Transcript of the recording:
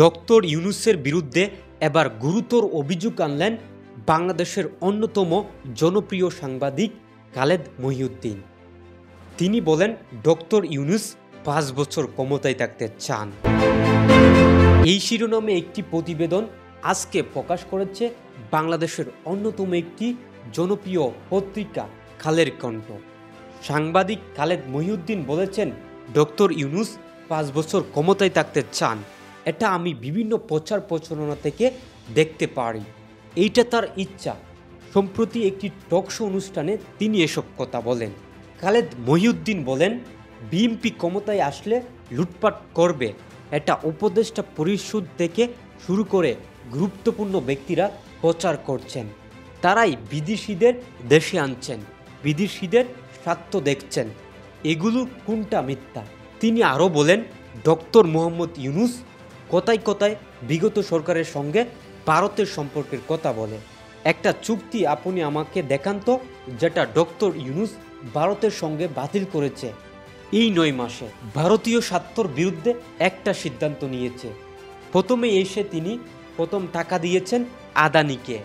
Doctor ইউনূসের বিরুদ্ধে এবার গুরুতর অভিযোগ আনলেন বাংলাদেশের অন্যতম জনপ্রিয় সাংবাদিক খালেদ মহিউদ্দিন। তিনি বলেন, ডক্টর ইউনূস ৫ বছর ক্ষমতায় থাকতে চান। এই শিরোনামে একটি প্রতিবেদন আজকে প্রকাশ করেছে বাংলাদেশের অন্যতম একটি জনপ্রিয় পত্রিকা কালের কণ্ঠ। সাংবাদিক খালেদ মহিউদ্দিন বলেছেন, ডক্টর ইউনূস ৫ বছর ক্ষমতায় থাকতে চান। এটা আমি বিভিন্ন প্রচার প্রচারণা থেকে দেখতে পারি। এইটা তার ইচ্ছা। সম্প্রতি একটি টকশো অনুষ্ঠানে তিনি এসব কথা বলেন। খালেদ মহিউদ্দিন বলেন, বিএনপি ক্ষমতায় আসলে লুটপাট করবে। এটা উপদেষ্টা পরিষদ থেকে শুরু করে গুরুত্বপূর্ণ ব্যক্তিরা প্রচার করছেন। তারাই বিদেশিদের দেশে আনছেন, বিদেশিদের স্বার্থ দেখছেন। এগুলো কোনটা মিথ্যা? তিনি আরও বলেন, ডক্টর মোহাম্মদ ইউনূস কথায় কথায় বিগত সরকারের সঙ্গে ভারতের সম্পর্কের কথা বলে। একটা চুক্তি আপনি আমাকে দেখান তো, যেটা ডক্টর ইউনূস ভারতের সঙ্গে বাতিল করেছে এই ৯ মাসে। ভারতীয় স্বার্থর বিরুদ্ধে একটা সিদ্ধান্ত নিয়েছে। প্রথমে এসে তিনি টাকা দিয়েছেন আদানিকে।